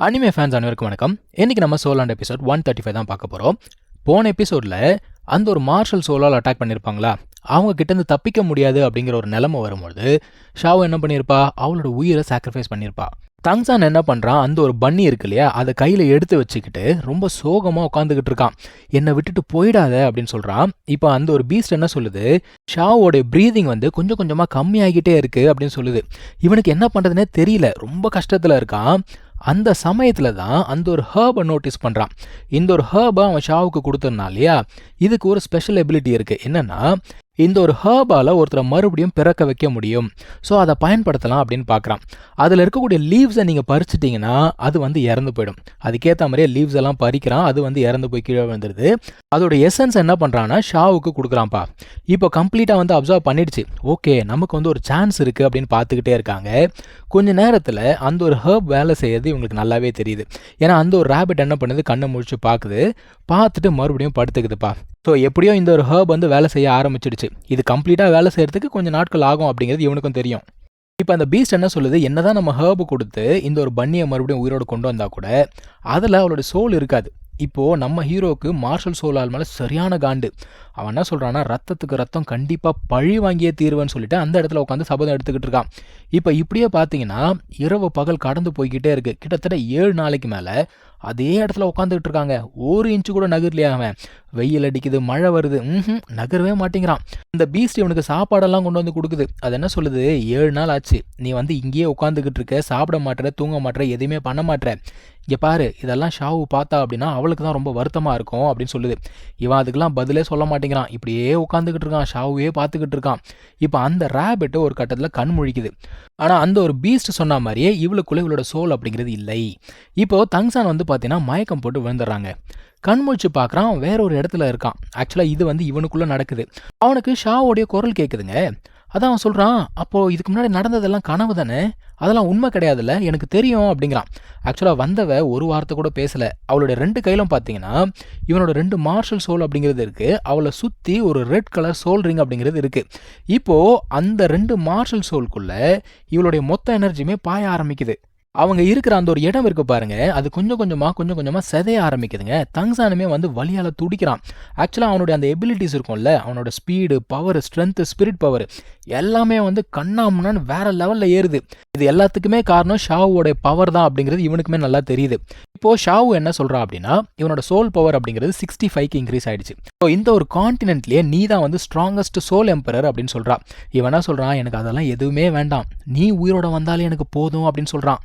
Anime fans அனைவருக்கும் வணக்கம். இன்னைக்கு நம்ம சோலாண்ட் எபிசோட் 135 தான் பார்க்க போகிறோம். போன எபிசோடில் அந்த ஒரு மார்ஷல் சோலால் அட்டாக் பண்ணியிருப்பாங்களா, அவங்க கிட்டேருந்து தப்பிக்க முடியாது அப்படிங்கிற ஒரு நிலைமை வரும்பொழுது ஷாவோ என்ன பண்ணியிருப்பா, அவளோட உயிரை சாக்ரிஃபைஸ் பண்ணியிருப்பா. தங்சான் என்ன பண்ணுறான், அந்த ஒரு பன்னி இருக்கு இல்லையா, அதை கையில் எடுத்து வச்சுக்கிட்டு ரொம்ப சோகமாக உட்காந்துக்கிட்டு இருக்கான். என்னை விட்டுட்டு போயிடாத அப்படின்னு சொல்கிறான். இப்போ அந்த ஒரு பீஸ்ட் என்ன சொல்லுது, ஷாவோடைய ப்ரீதிங் வந்து கொஞ்சம் கொஞ்சமாக கம்மியாகிட்டே இருக்குது அப்படின்னு சொல்லுது. இவனுக்கு என்ன பண்ணுறதுனே தெரியல, ரொம்ப கஷ்டத்தில் இருக்கான். அந்த சமயத்தில் தான் அந்த ஒரு ஹேர்பை நோட்டீஸ் பண்ணுறான். இந்த ஒரு ஹேர்பை அவன் ஷாவுக்கு கொடுத்துருந்தான் இல்லையா, இதுக்கு ஒரு ஸ்பெஷல் எபிலிட்டி இருக்குது. என்னென்னா, இந்த ஒரு ஹேர்பால் ஒருத்தரை மறுபடியும் பிறக்க வைக்க முடியும். ஸோ அதை பயன்படுத்தலாம் அப்படின்னு பார்க்குறான். அதில் இருக்கக்கூடிய லீவ்ஸை நீங்கள் பறிச்சிட்டிங்கன்னா அது வந்து இறந்து போயிடும். அதுக்கேற்ற மாதிரியே லீவ்ஸ் எல்லாம் பறிக்கிறான், அது வந்து இறந்து போய் கீழே வந்துடுது. அதோட எசன்ஸ் என்ன பண்ணுறான்னா ஷாவுக்கு கொடுக்குறான்ப்பா. இப்போ கம்ப்ளீட்டாக வந்து அப்சர்வ் பண்ணிடுச்சு. ஓகே, நமக்கு வந்து ஒரு சான்ஸ் இருக்குது அப்படின்னு பார்த்துக்கிட்டே இருக்காங்க. கொஞ்ச நேரத்தில் அந்த ஒரு ஹேர்ப் வேலை செய்யறது இவங்களுக்கு நல்லாவே தெரியுது. ஏன்னா அந்த ஒரு ரேபிட் என்ன பண்ணுது, கண்ணை முழிச்சு பார்த்துட்டு மறுபடியும் படுத்துக்குதுப்பா. ஸோ எப்படியோ இந்த ஒரு ஹேர்ப் வந்து வேலை செய்ய ஆரம்பிச்சிடுச்சு. இது கம்ப்ளீட்டாக வேலை செய்யறதுக்கு கொஞ்சம் நாட்கள் ஆகும் அப்படிங்கிறது இவனுக்கும் தெரியும். இப்போ அந்த பீஸ்ட் என்ன சொல்லுது, என்னதான் நம்ம ஹேர்பு கொடுத்து இந்த ஒரு பன்னியை மறுபடியும் உயிரோடு கொண்டு வந்தால் கூட அதில் அவளோட சோல் இருக்காது. இப்போது நம்ம ஹீரோவுக்கு மார்ஷல் சோலால் மேலே சரியான காண்டு. அவன் என்ன சொல்கிறான்னா, ரத்தத்துக்கு ரத்தம் கண்டிப்பாக பழி வாங்கியே தீர்வேன்னு சொல்லிட்டு அந்த இடத்துல உட்காந்து சபதம் எடுத்துக்கிட்டு இருக்கான். இப்போ இப்படியே பார்த்தீங்கன்னா இரவு பகல் கடந்து போய்கிட்டே இருக்குது. கிட்டத்தட்ட 7 நாளைக்கு மேலே அதே இடத்துல உட்காந்துக்கிட்டு இருக்காங்க. 1 இன்ச்சு கூட நகர்லையா அவன். வெயில் அடிக்குது, மழை வருது, நகரவே மாட்டேங்கிறான். இந்த பீஸ்ட் இவனுக்கு சாப்பாடெல்லாம் கொண்டு வந்து கொடுக்குது. அது என்ன சொல்லுது, 7 நாள் ஆச்சு, நீ வந்து இங்கேயே உட்காந்துக்கிட்டு இருக்க, சாப்பிட மாட்டேற, தூங்க மாட்டேற, எதுவுமே பண்ண மாட்டேற. இங்கே பாரு, இதெல்லாம் ஷாவு பார்த்தா அப்படின்னா அவளுக்கு தான் ரொம்ப வருத்தமாக இருக்கும் அப்படின்னு சொல்லுது. இவன் அதுக்கெல்லாம் பதிலே சொல்ல மாட்டேங்கிறான். இப்படியே உட்காந்துக்கிட்டு இருக்கான், ஷாவே பார்த்துக்கிட்டு இருக்கான். இப்போ அந்த ரேபிட்டு ஒரு கட்டத்தில் கண் முழிக்குது. ஆனால் அந்த ஒரு பீஸ்ட் சொன்ன மாதிரியே இவளுக்குள்ளே இவளோட சோல் அப்படிங்கிறது இல்லை. இப்போது தங்சான் வந்து பார்த்தீங்கன்னா மயக்கம் போட்டு விழுந்துடுறாங்க. கண் முழிச்சு பார்க்குறான், வேற ஒரு இடத்துல இருக்கான். ஆக்சுவலாக இது வந்து இவனுக்குள்ளே நடக்குது. அவனுக்கு ஷாவோடைய குரல் கேட்குதுங்க. அதான் அவன் சொல்கிறான், அப்போது இதுக்கு முன்னாடி நடந்ததெல்லாம் கனவு தானே, அதெல்லாம் உண்மை கிடையாதுல்ல, எனக்கு தெரியும் அப்படிங்கிறான். ஆக்சுவலாக வந்தவ ஒரு வார்த்தை கூட பேசலை. அவளுடைய 2 கையிலும் பார்த்தீங்கன்னா இவனோட 2 மார்ஷல் சோல் அப்படிங்கிறது இருக்குது. அவளை சுற்றி ஒரு ரெட் கலர் சோல் ரிங் அப்படிங்கிறது இருக்குது. இப்போது அந்த 2 மார்ஷல் சோல்குள்ளே இவளுடைய மொத்த எனர்ஜியுமே பாய ஆரம்பிக்குது. அவங்க இருக்கிற அந்த ஒரு இடம் இருக்கு பாருங்க, அது கொஞ்சம் கொஞ்சமாக செதைய ஆரம்பிக்குதுங்க. தங்சானுமே வந்து வலியால் துடிக்கிறான். ஆக்சுவலாக அவனுடைய அந்த எபிலிட்டிஸ் இருக்கும்ல, அவனோட speed, power, strength, spirit power எல்லாமே வந்து கண்ணாமுன்னான்னு வேற லெவலில் ஏறுது. இது எல்லாத்துக்குமே காரணம் ஷாவோடைய பவர் தான் அப்படிங்கிறது இவனுக்குமே நல்லா தெரியுது. இப்போது ஷாவு என்ன சொல்கிறான் அப்படின்னா, இவனோட சோல் பவர் அப்படிங்கிறது 65க்கு இன்க்ரீஸ் ஆயிடுச்சு. ஸோ இந்த ஒரு கான்டினென்ட்லேயே நீ தான் வந்து ஸ்ட்ராங்கஸ்ட் சோல் எம்பரர் அப்படின்னு சொல்கிறான். இவனா சொல்கிறான், எனக்கு அதெல்லாம் எதுவுமே வேண்டாம், நீ உயிரோட வந்தாலே எனக்கு போதும் அப்படின்னு சொல்கிறான்.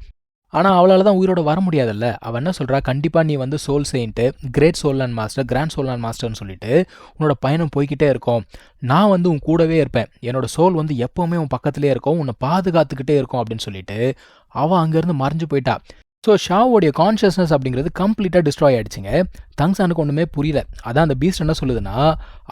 ஆனால் அவளால் தான் உயிரோட வர முடியாதுல்ல. அவன் என்ன சொல்கிறா, கண்டிப்பாக நீ வந்து சோல் செயின்ட்டு, கிரேட் சோல்லான் மாஸ்டர், கிராண்ட் சோல்லான் மாஸ்டர்னு சொல்லிட்டு உன்னோட பயணம் போய்கிட்டே இருக்கும். நான் வந்து உன் கூடவே இருப்பேன், என்னோட சோல் வந்து எப்போவுமே உன் பக்கத்துலேயே இருக்கும், உன்னை பாதுகாத்துக்கிட்டே இருக்கும் அப்படின்னு சொல்லிட்டு அவள் அங்கேருந்து மறைஞ்சு போயிட்டா. ஸோ ஷாவோடைய கான்ஷியஸ்னஸ் அப்படிங்கிறது கம்ப்ளீட்டாக டிஸ்ட்ராய் ஆகிடுச்சிங்க. தங்சானுக்கு ஒன்றுமே புரியல. அதான் அந்த பீஸ்ட் என்ன சொல்லுதுன்னா,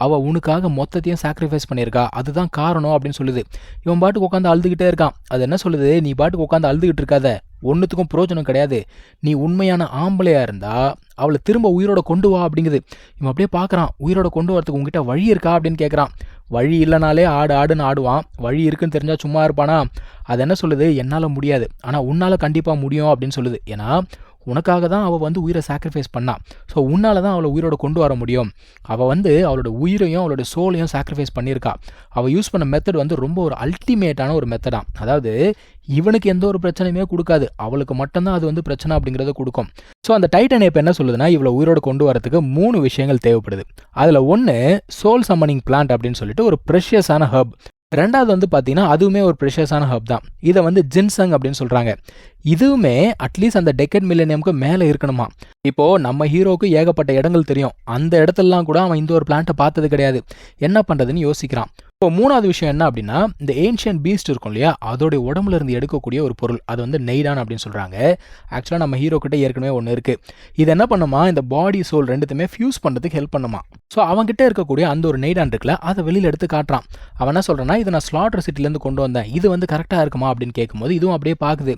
அவள் உனக்காக மொத்தத்தையும் சாக்ரிஃபைஸ் பண்ணியிருக்கா, அதுதான் காரணம் அப்படின்னு சொல்லுது. இவன் பாட்டுக்கு உட்காந்து அழுதுகிட்டே இருக்கான். அது என்ன சொல்லுது, நீ பாட்டுக்கு உட்காந்து அழுதுகிட்டு இருக்காத, ஒன்றுத்துக்கும் பிரயோஜனம் கிடையாது, நீ உண்மையான ஆம்பளையாக இருந்தால் அவளை திரும்ப உயிரோட கொண்டு வா அப்படிங்குது. இவன் அப்படியே பார்க்குறான், உயிரோட கொண்டு வரதுக்கு உங்ககிட்ட வழி இருக்கா அப்படின்னு கேட்குறான். வழி இல்லைனாலே ஆடுன்னு ஆடுவான், வழி இருக்குன்னு தெரிஞ்சால் சும்மா இருப்பானா. அது என்ன சொல்லுது, என்னால் முடியாது, ஆனால் உன்னால் கண்டிப்பாக முடியும் அப்படின்னு சொல்லுது. ஏன்னா உனக்காக தான் அவள் வந்து உயிரை சாக்ரிஃபைஸ் பண்ணான். ஸோ உன்னால் தான் அவளை உயிரோட கொண்டு வர முடியும். அவள் வந்து அவளோட உயிரையும் அவளோட சோலையும் சாக்ரிஃபைஸ் பண்ணியிருக்கா. அவள் யூஸ் பண்ண மெத்தட் வந்து ரொம்ப ஒரு அல்டிமேட்டான ஒரு மெத்தடாக. அதாவது இவனுக்கு எந்த ஒரு பிரச்சனையுமே கொடுக்காது, அவளுக்கு மட்டும்தான் அது வந்து பிரச்சனை அப்படிங்கிறத கொடுக்கும். ஸோ அந்த டைட்டன் இப்போ என்ன சொல்லுதுன்னா, இவளை உயிரோட கொண்டு வரதுக்கு 3 விஷயங்கள் தேவைப்படுது. அதில் 1 சோல் சம்மனிங் பிளான்ட் அப்படின்னு சொல்லிட்டு ஒரு ப்ரெஷியஸான ஹர்ப். 2வது வந்து பார்த்தீங்கன்னா அதுவுமே ஒரு ப்ரெஷியஸான ஹர்ப் தான். இதை வந்து ஜின்சங் அப்படின்னு சொல்கிறாங்க. இதுவுமே அட்லீஸ்ட் அந்த டெக்கட் மில்லேனியமுக்கு மேலே இருக்கணுமா. இப்போது நம்ம ஹீரோவுக்கு ஏகப்பட்ட இடங்கள் தெரியும், அந்த இடத்துலலாம் கூட அவன் இந்த ஒரு பிளான்ட்டை பார்த்தது கிடையாது. என்ன பண்ணுறதுன்னு யோசிக்கிறான். இப்போ 3வது விஷயம் என்ன அப்படின்னா, இந்த ஏன்ஷியன் பீஸ்ட் இருக்கும் இல்லையா, அதோடைய உடம்புல இருந்து எடுக்கக்கூடிய ஒரு பொருள், அது வந்து நெய்டான் அப்படின்னு சொல்கிறாங்க. ஆக்சுவலாக நம்ம ஹீரோ கிட்ட ஏற்கனவே ஒன்று இருக்குது. இது என்ன பண்ணுமா, இந்த பாடி சோல் ரெண்டுத்தையுமே ஃபியூஸ் பண்ணுறதுக்கு ஹெல்ப் பண்ணுமா. ஸோ அவங்ககிட்ட இருக்கக்கூடிய அந்த ஒரு நெய்டான் இருக்குல்ல, அதை வெளியில் எடுத்து காட்டுறான். அவன் என்ன சொல்கிறான்னா, இதை நான் ஸ்லாட்டர் சிட்டிலேருந்து கொண்டு வந்தேன், இது வந்து கரெக்டாக இருக்குமா அப்படின்னு கேட்கும்போது இதுவும் அப்படியே பார்க்குது.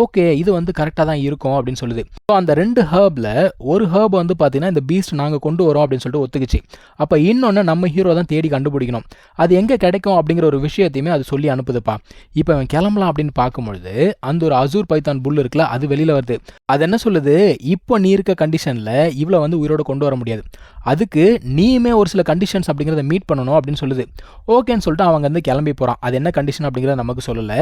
ஓகே, இது வந்து கரெக்டாக தான் இருக்கும் அப்படின்னு சொல்லுது. ஸோ அந்த 2 ஹர்பில் ஒரு ஹர்ப் வந்து பார்த்தீங்கன்னா இந்த பீஸ்ட் நாங்கள் கொண்டு வரோம் அப்படின்னு சொல்லிட்டு ஒத்துக்குச்சு. அப்போ இன்னொன்று நம்ம ஹீரோ தான் தேடி கண்டுபிடிக்கணும். அது எங்கே எங்கே கிடைக்கும் அப்படிங்கிற ஒரு விஷயத்தையுமே அது சொல்லி அனுப்புதுப்பா. இப்போ அவன் கிளம்பலாம் அப்படின்னு பார்க்கும்பொழுது அந்த ஒரு அசூர் பைத்தான் புல் இருக்குல்ல, அது வெளியில் வருது. அது என்ன சொல்லுது, இப்போ நீ இருக்க கண்டிஷனில் இவ்வளோ வந்து உயிரோடு கொண்டு வர முடியாது, அதுக்கு நீயுமே ஒரு சில கண்டிஷன்ஸ் அப்படிங்கிறத மீட் பண்ணணும் அப்படின்னு சொல்லுது. ஓகேன்னு சொல்லிட்டு அவங்க வந்து கிளம்பி போகிறான். அது என்ன கண்டிஷன் அப்படிங்கிறத நமக்கு சொல்லலை.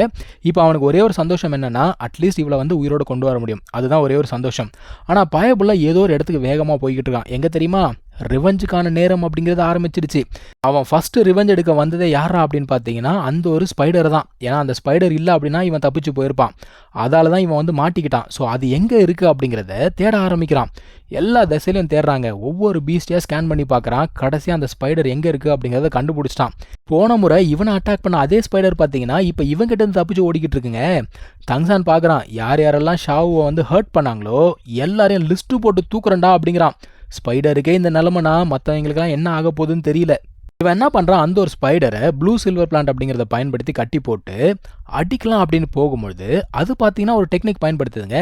இப்போ அவனுக்கு ஒரே ஒரு சந்தோஷம் என்னென்னா, அட்லீஸ்ட் இவ்வளோ வந்து உயிரோடு கொண்டு வர முடியும், அதுதான் ஒரே ஒரு சந்தோஷம். ஆனால் பயபுள்ள ஏதோ ஒரு இடத்துக்கு வேகமாக போய்கிட்டு இருக்கான். எங்கே தெரியுமா? ரிவெஞ்சுக்கான நேரம் அப்படிங்கிறது ஆரம்பிச்சிருச்சு. அவன் ஃபஸ்ட்டு ரிவெஞ்ச் எடுக்க வந்ததே யாரா அப்படின்னு பார்த்தீங்கன்னா அந்த ஒரு ஸ்பைடர் தான். ஏன்னா அந்த ஸ்பைடர் இல்லை அப்படின்னா இவன் தப்பிச்சு போயிருப்பான். அதால தான் இவன் வந்து மாட்டிக்கிட்டான். ஸோ அது எங்கே இருக்குது அப்படிங்கிறத தேட ஆரம்பிக்கிறான். எல்லா திசையிலையும் தேடுறாங்க. ஒவ்வொரு பீஸ்டையாக ஸ்கேன் பண்ணி பார்க்குறான். கடைசியாக அந்த ஸ்பைடர் எங்கே இருக்குது அப்படிங்கிறத கண்டுபிடிச்சிட்டான். போன முறை இவனை அட்டாக் பண்ண அதே ஸ்பைடர் பார்த்தீங்கன்னா இப்போ இவன்கிட்ட இருந்து தப்பிச்சு ஓடிக்கிட்டு இருக்குங்க. தங்சான் பார்க்குறான், யார் யாரெல்லாம் ஷாவை வந்து ஹர்ட் பண்ணாங்களோ எல்லாரையும் லிஸ்ட்டு போட்டு தூக்குறண்டா அப்படிங்கிறான். ஸ்பைடருக்கே இந்த நிலமைனா மற்றவங்களுக்கெல்லாம் என்ன ஆக போகுதுன்னு தெரியல. இவன் என்ன பண்ணுறான், அந்த ஒரு ஸ்பைடரை ப்ளூ சில்வர் பிளான்ட் அப்படிங்கிறத பயன்படுத்தி கட்டி போட்டு அடிக்கலாம் அப்படின்னு போகும்பொழுது அது பார்த்தீங்கன்னா ஒரு டெக்னிக் பயன்படுத்துதுங்க.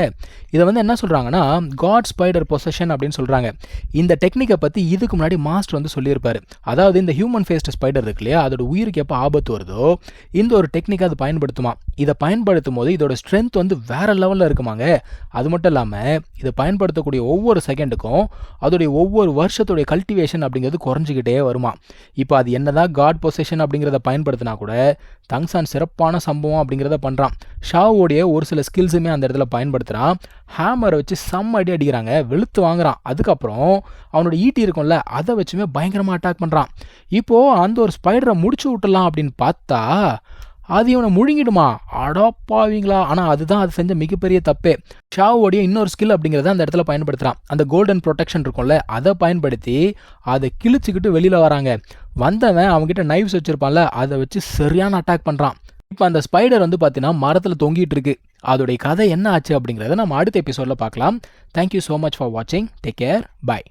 இதை வந்து என்ன சொல்கிறாங்கன்னா காட் ஸ்பைடர் பொசஷன் அப்படின்னு சொல்கிறாங்க. இந்த டெக்னிக்கை பற்றி இதுக்கு முன்னாடி மாஸ்டர் வந்து சொல்லியிருப்பார். அதாவது இந்த ஹியூமன் ஃபேஸ்ட் ஸ்பைடர் இருக்கு இல்லையா, அதோட உயிருக்கு எப்போ ஆபத்து வருதோ இந்த ஒரு டெக்னிக்கை அது பயன்படுத்துமா. இதை பயன்படுத்தும் போது இதோட ஸ்ட்ரென்த் வந்து வேற லெவலில் இருக்குமாங்க. அது மட்டும் இல்லாமல் இதை பயன்படுத்தக்கூடிய ஒவ்வொரு செகண்டுக்கும் அதோடைய ஒவ்வொரு வருஷத்துடைய கல்டிவேஷன் அப்படிங்கிறது குறைஞ்சிக்கிட்டே வருமா. இப்போ அது என்னதான் காட் பொசஷன் அப்படிங்கிறத பயன்படுத்தினா கூட தங்சான் சிறப்பான சம்பவம் அப்படிங்கிறத பண்ணுறான். ஷாவோடைய ஒரு சில ஸ்கில்ஸுமே அந்த இடத்துல பயன்படுத்துகிறான். ஹேமரை வச்சு செம்ம அடி அடிக்கிறாங்க, வெளுத்து வாங்குறான். அதுக்கப்புறம் அவனோட ஈட்டி இருக்கும்ல, அதை வச்சுமே பயங்கரமாக அட்டாக் பண்ணுறான். இப்போது அந்த ஒரு ஸ்பைடரை முடிச்சு விட்டுலாம் அப்படின்னு பார்த்தா அது இவனை முழுங்கிடுமா. அடப்பாவீங்களா. ஆனால் அதுதான் அது செஞ்ச மிகப்பெரிய தப்பே. ஷாவோடைய இன்னொரு ஸ்கில் அப்படிங்கிறத அந்த இடத்துல பயன்படுத்துகிறான். அந்த கோல்டன் ப்ரொடெக்ஷன் இருக்கும்ல, அதை பயன்படுத்தி அதை கிழிச்சிக்கிட்டு வெளியில் வராங்க. வந்தவன் அவங்ககிட்ட நைவ்ஸ் வச்சுருப்பான்ல, அதை வச்சு சரியான அட்டாக் பண்ணுறான். இப்போ அந்த ஸ்பைடர் வந்து பார்த்தீங்கன்னா மரத்தில் தொங்கிட்டு இருக்கு. அதோடைய கதை என்ன ஆச்சு அப்படிங்கிறத நம்ம அடுத்த எபிசோடில் பார்க்கலாம். தேங்க்யூ ஸோ மச் ஃபார் வாட்சிங். Take care. பை.